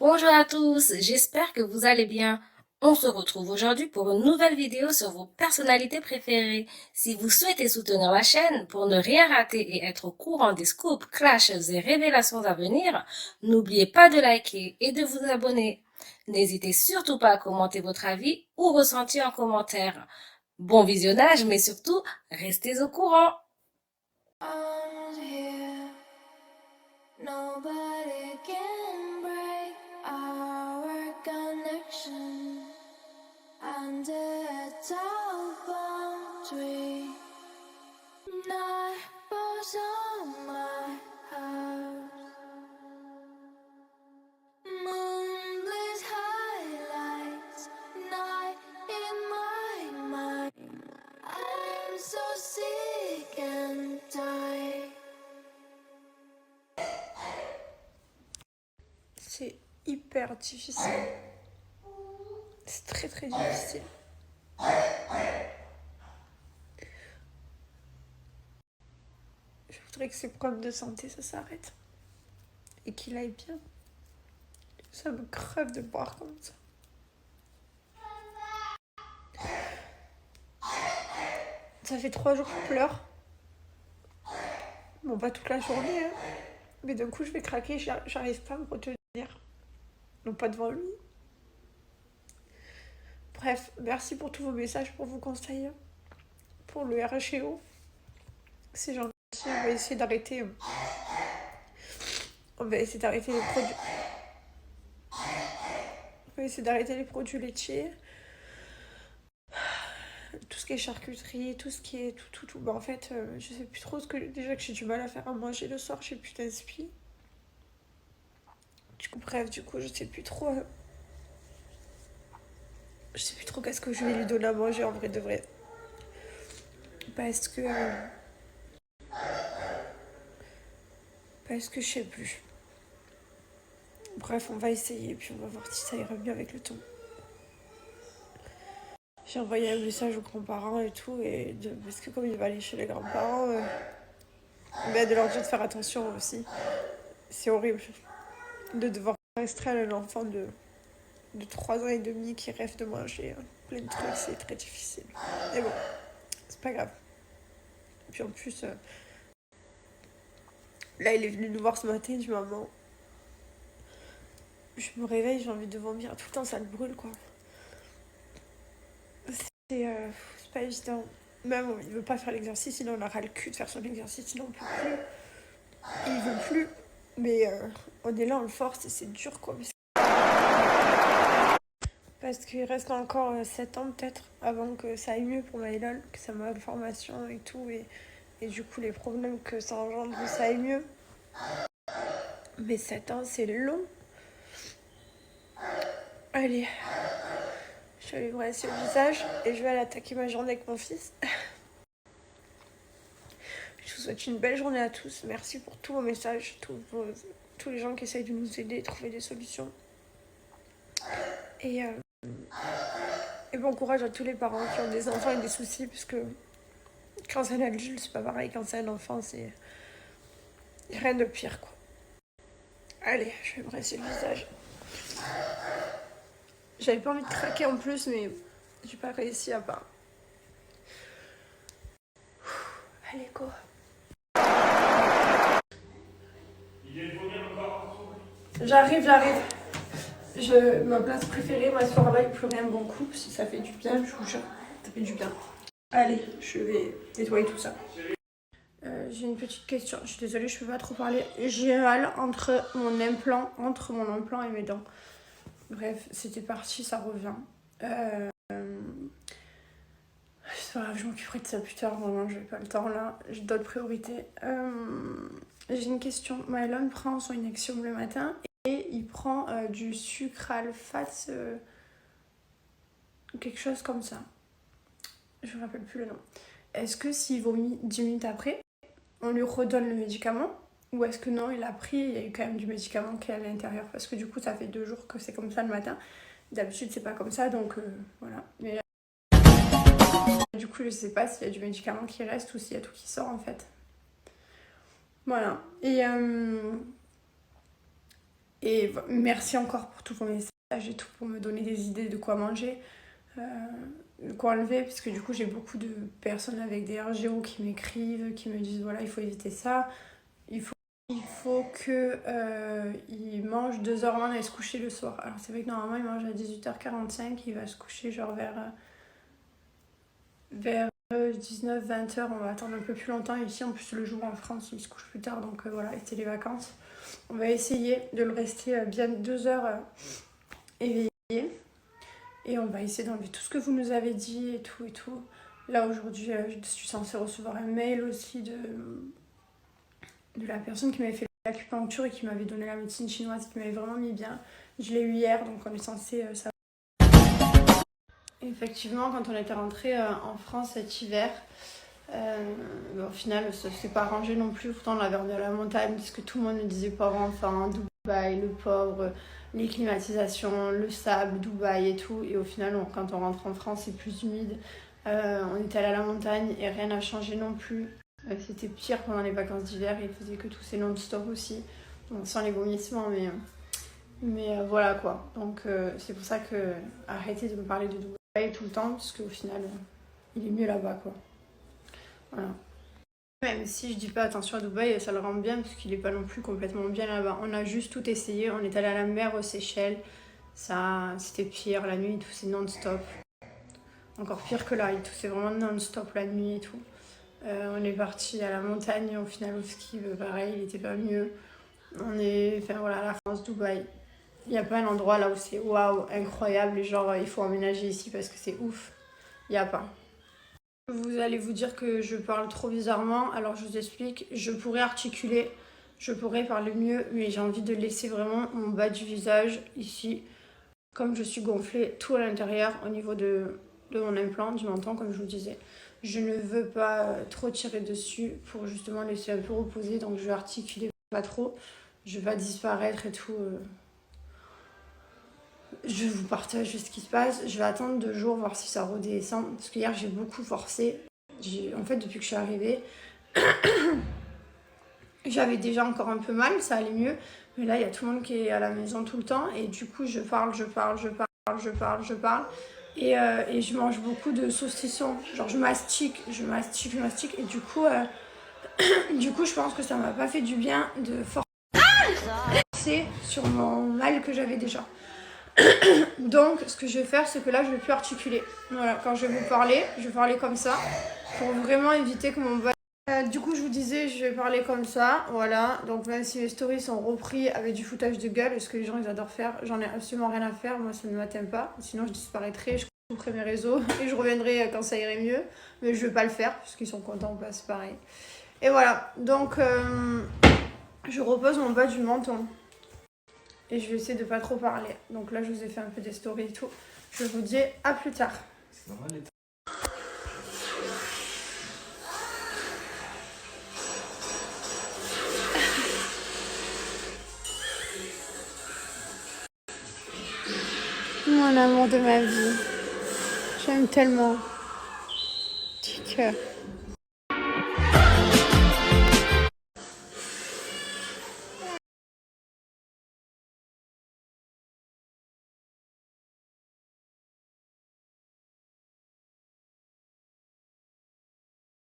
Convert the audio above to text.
Bonjour à tous, j'espère que vous allez bien. On se retrouve aujourd'hui pour une nouvelle vidéo sur vos personnalités préférées. Si vous souhaitez soutenir la chaîne pour ne rien rater et être au courant des scoops, clashs et révélations à venir, n'oubliez pas de liker et de vous abonner. N'hésitez surtout pas à commenter votre avis ou ressenti en commentaire. Bon visionnage, mais surtout, restez au courant. Nobody can break our connection under a tall palm tree. Night falls on my house. Moonlit highlights, night in my mind. I'm so sick and tired. C'est hyper difficile. C'est très très difficile. Je voudrais que ces problèmes de santé, ça s'arrête. Et qu'il aille bien. Ça me crève de boire comme ça. Ça fait 3 jours que je pleure. Bon, pas toute la journée, hein. Mais d'un coup, je vais craquer, j'arrive pas à me retenir. Non, pas devant lui. Bref, merci pour tous vos messages, pour vos conseils. Pour le RHEO. C'est gentil, on va essayer d'arrêter. On va essayer d'arrêter les produits. On va essayer d'arrêter les produits laitiers. Tout ce qui est charcuterie, tout ce qui est tout. Bah en fait, je sais plus trop ce que... Déjà que j'ai du mal à faire à manger le soir, j'ai plus d'inspi. Du coup, je sais plus trop... Je sais plus trop qu'est-ce que je vais lui donner à manger en vrai de vrai. Parce que... Parce que je sais plus. Bref, on va essayer, puis on va voir si ça ira mieux avec le temps. J'ai envoyé un message aux grands-parents et tout, parce que comme il va aller chez les grands-parents, de leur dire de faire attention aussi. C'est horrible de devoir restreindre un enfant de 3 ans et demi qui rêve de manger plein de trucs, c'est très difficile. Mais bon, c'est pas grave. Puis en plus, là, il est venu nous voir ce matin, du maman. Je me réveille, j'ai envie de vomir. Tout le temps, ça le brûle, quoi. C'est pas évident. Même, il veut pas faire l'exercice, il en aura le cul de faire son exercice, il en peut plus. Il veut plus. Mais on est là, on le force et c'est dur, quoi. Parce qu'il reste encore 7 ans peut-être avant que ça aille mieux pour Maëlol, que sa malformation et tout, et du coup les problèmes que ça engendre, ça aille mieux. Mais 7 ans c'est long. Allez, je vais lui brasser le visage et je vais aller attaquer ma journée avec mon fils. Je vous souhaite une belle journée à tous. Merci pour tous vos messages, tous les gens qui essayent de nous aider, trouver des solutions. Et bon courage à tous les parents qui ont des enfants et des soucis, puisque quand c'est un adulte, c'est pas pareil. Quand c'est un enfant, c'est rien de pire, quoi. Allez, je vais me brasser le visage. J'avais pas envie de craquer en plus, mais j'ai pas réussi à part. Allez, go. J'arrive. Ma place préférée, m'asseoir là et pleurer un bon coup, parce que ça fait du bien, je vous jure. Ça fait du bien. Allez, je vais nettoyer tout ça. J'ai une petite question. Je suis désolée, je peux pas trop parler. J'ai mal entre mon implant et mes dents. Bref, c'était parti, ça revient. C'est pas grave, je m'occuperai de ça plus tard. Vraiment, j'ai pas le temps là. J'ai d'autres priorités. J'ai une question. Maëlon prend son Nexium le matin et il prend du sucralfate, quelque chose comme ça. Je me rappelle plus le nom. Est-ce que s'il vomit 10 minutes après, on lui redonne le médicament? Ou est-ce que non, il a pris, il y a eu quand même du médicament qui est à l'intérieur? Parce que du coup, ça fait 2 jours que c'est comme ça le matin. D'habitude, c'est pas comme ça, donc voilà. Mais là, du coup, je sais pas s'il y a du médicament qui reste ou s'il y a tout qui sort en fait. Voilà. Et Et merci encore pour tous vos messages et tout, pour me donner des idées de quoi manger, de quoi enlever, parce que du coup j'ai beaucoup de personnes avec des RGO qui m'écrivent, qui me disent voilà il faut éviter ça, il faut que il mange 2 heures avant d'aller se coucher le soir. Alors c'est vrai que normalement il mange à 18h45, il va se coucher genre vers 19-20h, on va attendre un peu plus longtemps. Ici en plus le jour en France il se couche plus tard, donc voilà, et c'est les vacances. On va essayer de le rester bien 2 heures éveillé. Et on va essayer d'enlever tout ce que vous nous avez dit et tout et tout. Là aujourd'hui je suis censée recevoir un mail aussi de la personne qui m'avait fait l'acupuncture et qui m'avait donné la médecine chinoise, qui m'avait vraiment mis bien. Je l'ai eu hier, donc on est censé savoir. Effectivement, quand on était rentré en France cet hiver, au final, ça s'est pas arrangé non plus. Pourtant, on l'avait remis à la montagne, parce que tout le monde me disait pauvre enfant, Dubaï, le pauvre, les climatisations, le sable, Dubaï et tout. Et au final, quand on rentre en France, c'est plus humide. On était allé à la montagne et rien n'a changé non plus. C'était pire pendant les vacances d'hiver, il faisait que tousser non-stop aussi. Donc, sans les vomissements, mais voilà quoi. Donc, c'est pour ça que arrêtez de me parler de Dubaï tout le temps, parce qu'au final, il est mieux là-bas quoi. Voilà. Même si je dis pas attention à Dubaï, ça le rend bien parce qu'il est pas non plus complètement bien là-bas. On a juste tout essayé, on est allé à la mer aux Seychelles, ça c'était pire, la nuit il toussait non-stop. Encore pire que là, il toussait vraiment non-stop la nuit et tout. On est parti à la montagne, au final au ski, pareil, il était pas mieux. Enfin voilà, la France, Dubaï. Il n'y a pas un endroit là où c'est waouh, incroyable, et genre il faut emménager ici parce que c'est ouf. Il n'y a pas. Vous allez vous dire que je parle trop bizarrement, alors je vous explique. Je pourrais articuler, je pourrais parler mieux, mais j'ai envie de laisser vraiment mon bas du visage ici. Comme je suis gonflée tout à l'intérieur au niveau de mon implant, du menton, comme je vous disais. Je ne veux pas trop tirer dessus pour justement laisser un peu reposer, donc je vais articuler pas trop. Je vais pas disparaître et tout. Je vous partage ce qui se passe. Je vais attendre 2 jours, voir si ça redescend. Parce qu'hier, j'ai beaucoup forcé. En fait, depuis que je suis arrivée, j'avais déjà encore un peu mal, ça allait mieux. Mais là, il y a tout le monde qui est à la maison tout le temps. Et du coup, je parle. Et je mange beaucoup de saucissons. Genre, je mastique. Et du coup, je pense que ça m'a pas fait du bien de forcer sur mon mal que j'avais déjà. Donc, ce que je vais faire, c'est que là, je vais plus articuler. Voilà, quand je vais vous parler, je vais parler comme ça, pour vraiment éviter que mon bas... Du coup, je vous disais, je vais parler comme ça, voilà. Donc, même si mes stories sont repris avec du foutage de gueule, ce que les gens, ils adorent faire, j'en ai absolument rien à faire. Moi, ça ne m'atteint pas. Sinon, je disparaîtrai, je couperai mes réseaux et je reviendrai quand ça irait mieux. Mais je vais pas le faire, parce qu'ils sont contents, bah, c'est pareil. Et voilà, donc, je repose mon bas du menton. Et je vais essayer de pas trop parler. Donc là, je vous ai fait un peu des stories et tout. Je vous dis à plus tard. C'est normal les... Mon amour de ma vie. J'aime tellement. Petit cœur.